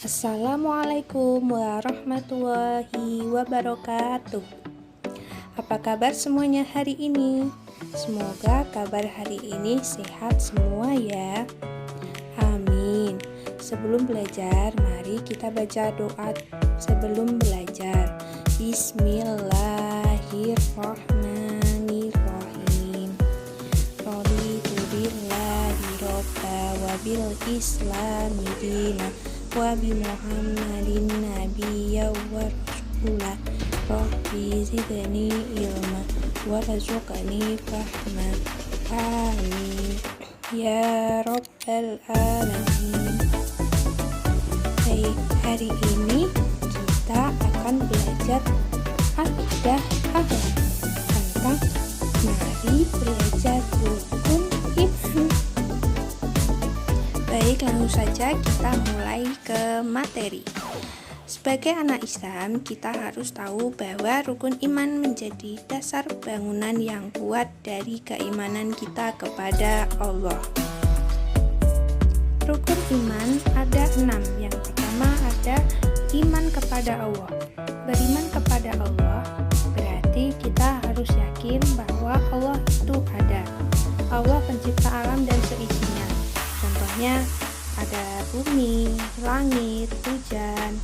Assalamualaikum warahmatullahi wabarakatuh. Apa kabar semuanya hari ini? Semoga kabar hari ini sehat semua ya. Amin. Sebelum belajar, mari kita baca doa sebelum belajar. Bismillahirrahmanirrahim. Raditu billahi robba wa bil islami dina wa bi Muhammadin nabiyya wa rasula. Rabbi zidni ilma warzuqni fahma. Amin ya rabbal alamin. Baik, hari ini kita akan belajar akidah akhlak tentang mari belajar rukun iman. Baik, langsung saja kita mulai ke materi. Sebagai anak Islam, kita harus tahu bahwa rukun iman menjadi dasar bangunan yang kuat dari keimanan kita kepada Allah. Rukun iman ada 6. Yang pertama ada iman kepada Allah. Beriman kepada Allah berarti kita harus yakin bahwa Allah itu ada. Allah pencipta alam dan seisinya. Contohnya ada bumi, langit, hujan,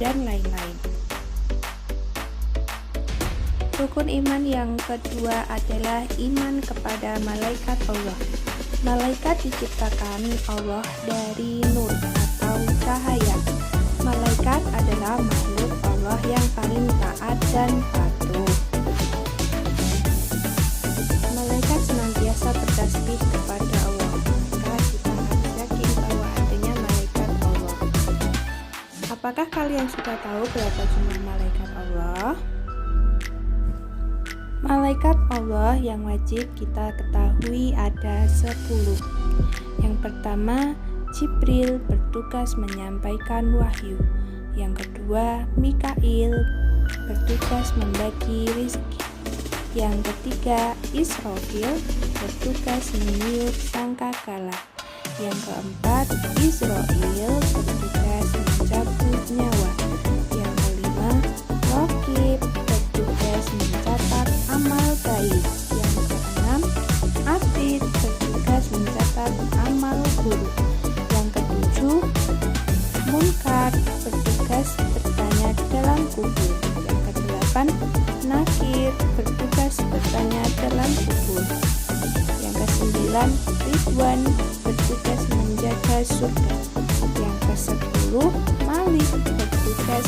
dan lain-lain. Rukun iman yang kedua adalah iman kepada malaikat Allah. Malaikat diciptakan Allah dari nur atau cahaya. Malaikat adalah makhluk Allah yang paling taat dan patuh. Malaikat senantiasa bertasbih kepada Allah. Maka kita harus yakin bahwa adanya malaikat Allah. Apakah kalian sudah tahu berapa jumlah malaikat Allah? Malaikat Allah yang wajib kita ketahui ada 10. Yang pertama, Jibril bertugas menyampaikan wahyu. Yang kedua, Mikail bertugas membagi rezeki. Yang ketiga, Israfil bertugas meniup sangkakala. Yang keempat, Israil bertugas mencabut nyawa. Yang kelima, Raqib bertugas mencatat amal baik. Yang keenam, Atid bertugas mencatat amal buruk. Yang ketujuh, Munkar bertugas bertanya dalam kubur. Yang kedelapan, Nakir bertugas bertanya dalam kubur. Yang kesembilan, Ridwan bertugas menjaga surga. Yang ke-10, Malik bertugas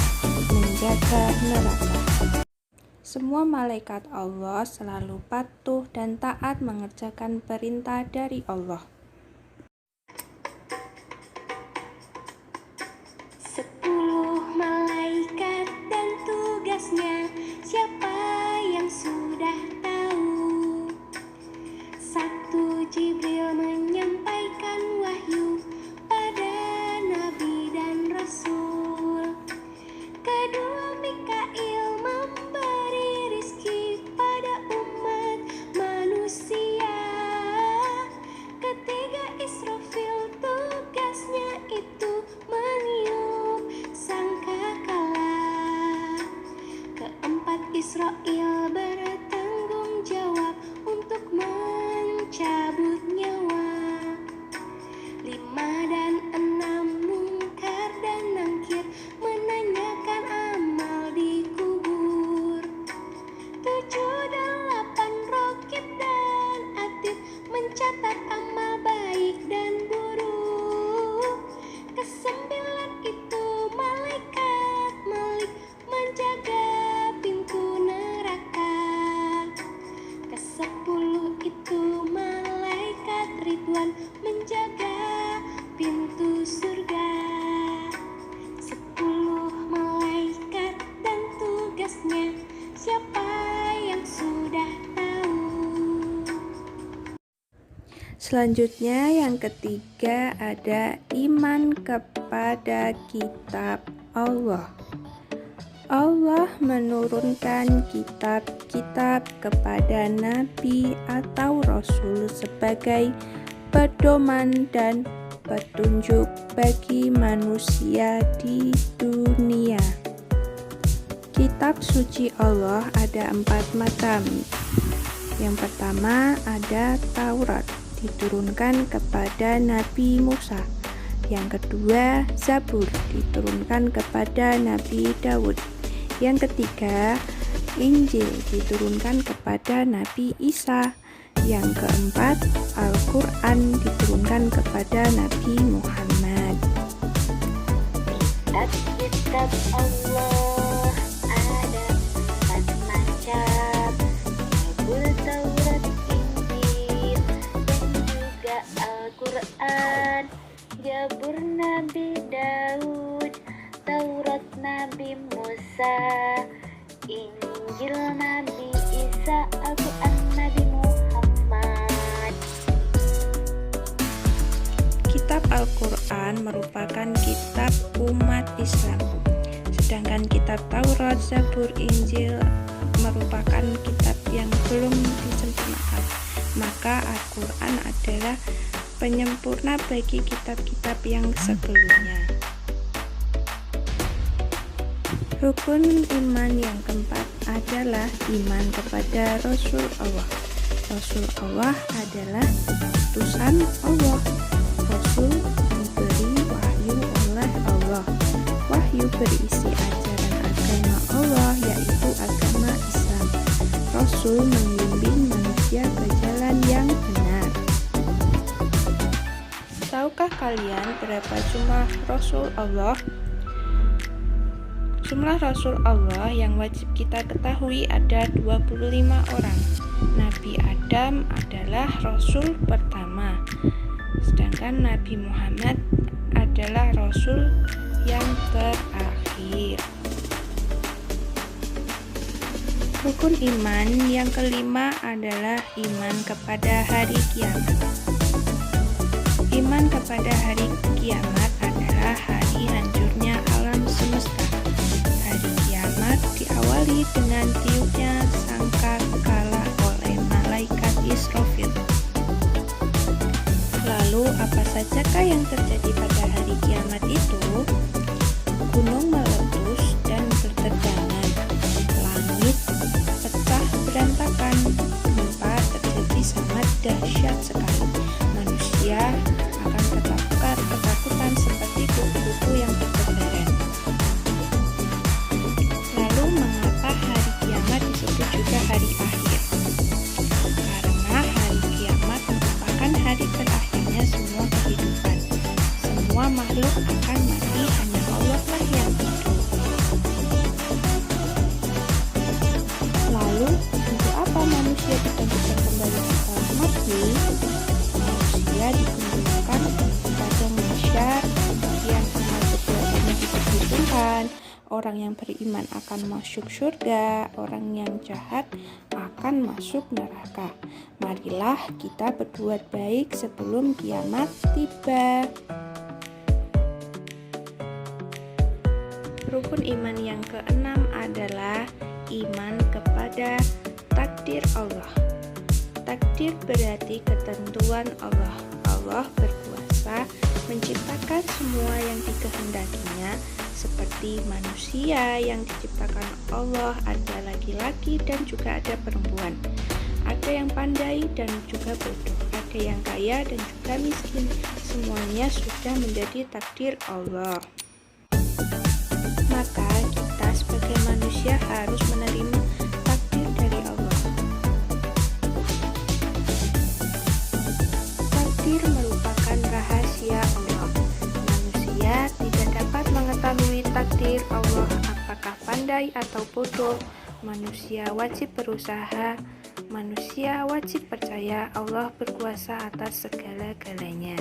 menjaga neraka. Semua malaikat Allah selalu patuh dan taat mengerjakan perintah dari Allah. 10 malaikat dan tugasnya, siapa yang sudah tahu? 1. Jibril menyampaikan wahyu pada nabi dan rasul. 2. Mikail memberi rizki pada umat manusia. 3. Israfil tugasnya itu meniup sangkakala. 4. Israil bertanggung jawab untuk mencabut nyawa. 5 dan 6 Munkar dan Nakir menanyakan amal di kubur. 7, 8 Raqib dan Atid mencatat amal baik dan buruk. 9 itu malaikat Malik menjaga pintu neraka. 10 itu malaikat Ridwan menjaga pintu surga. 10 malaikat dan tugasnya, siapa yang sudah tahu? Selanjutnya yang ketiga ada iman kepada kitab Allah. Allah menurunkan kitab-kitab kepada nabi atau rasul sebagai pedoman dan petunjuk bagi manusia di dunia. Kitab suci Allah ada 4 macam. Yang pertama ada Taurat, diturunkan kepada Nabi Musa. Yang kedua Zabur, diturunkan kepada Nabi Daud. Yang ketiga Injil, diturunkan kepada Nabi Isa. Yang keempat Al-Quran, diturunkan kepada Nabi Muhammad. Kitab Allah ada 4 macam, Zabur, Taurat, Injil, dan juga Al-Quran. Zabur Nabi Daud, Taurat Nabi Musa, Injil Nabi Isa, Al-Quran Nabi Muhammad. Kitab Al-Quran merupakan kitab umat Islam, sedangkan kitab Taurat, Zabur, Injil merupakan kitab yang belum disempurnakan. Maka Al-Quran adalah penyempurna bagi kitab-kitab yang sebelumnya. Rukun iman yang keempat adalah iman kepada Rasul Allah. Rasul Allah adalah utusan Allah. Rasul diberi wahyu oleh Allah. Wahyu berisi ajaran agama Allah, yaitu agama Islam. Rasul membimbing manusia ke jalan yang benar. Tahukah kalian berapa jumlah Rasul Allah? Jumlah Rasul Allah yang wajib kita ketahui ada 25 orang. Nabi Adam adalah Rasul pertama, sedangkan Nabi Muhammad adalah Rasul yang terakhir. Rukun iman yang kelima adalah iman kepada hari kiamat. Iman kepada hari kiamat adalah hari hancurnya alam semesta. Hari kiamat diawali dengan tiupnya sangkakala oleh malaikat Israfil. Lalu apa sajakah yang terjadi pada hari kiamat itu? Gunung meletus dan bertegangan, langit pecah berantakan, gempa terjadi sangat dahsyat sekali. Manusia akan ketakutan seperti kupu-kupu yang bertebaran. Lalu mengapa hari kiamat disebut juga hari akhir? Karena hari kiamat merupakan hari berakhirnya semua kehidupan. Semua makhluk akan mati, hanya Allah lah yang hidup. Lalu untuk apa manusia dibangkitkan kembali setelah mati? Manusia dikumpulkan pada mahsyar, kemudian amal perbuatannya diperhitungkan. Orang yang beriman akan masuk surga, orang yang jahat akan masuk neraka. Marilah kita berbuat baik sebelum kiamat tiba. Rukun iman yang keenam adalah iman kepada takdir Allah. Takdir berarti ketentuan Allah. Allah berkuasa menciptakan semua yang dikehendakinya, seperti manusia yang diciptakan Allah ada laki-laki dan juga ada perempuan. Ada yang pandai dan juga bodoh, ada yang kaya dan juga miskin. Semuanya sudah menjadi takdir Allah. Maka kita sebagai manusia harus menerima takdir dari Allah. Takdir merupakan rahasia Allah. Manusia tidak dapat mengetahui takdir Allah, apakah pandai atau bodoh. Manusia wajib berusaha, manusia wajib percaya Allah berkuasa atas segala-galanya.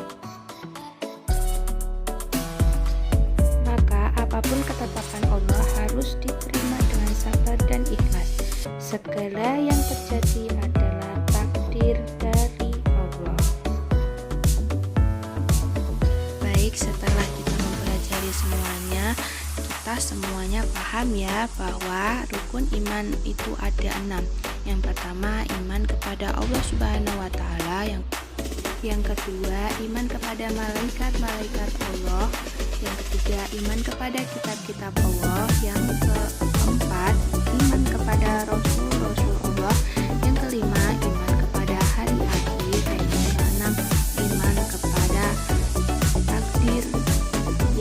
Maka apapun ketetapan Allah harus diterima dengan sabar dan ikhlas. Segala yang terjadi adalah takdir dari Allah. Baik, setelah kita mempelajari semuanya, kita semuanya paham ya bahwa rukun iman itu ada 6. Yang pertama, iman kepada Allah Subhanahu wa Ta'ala. Yang kedua, iman kepada malaikat-malaikat Allah. Yang ketiga, iman kepada kitab-kitab Allah. Yang keempat, iman kepada rasul-rasul Allah. Yang kelima, iman kepada hari akhir. Dan yang keenam, iman kepada takdir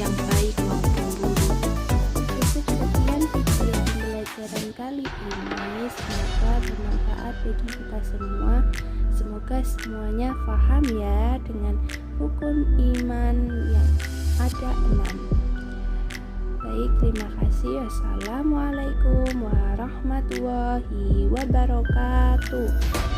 yang baik maupun buruk. Cukup sekian video pembelajaran kali ini. Semoga bermanfaat bagi kita semua. Semoga semuanya paham ya dengan rukun iman yang ada 6. Baik, terima kasih. Assalamualaikum warahmatullahi wabarakatuh.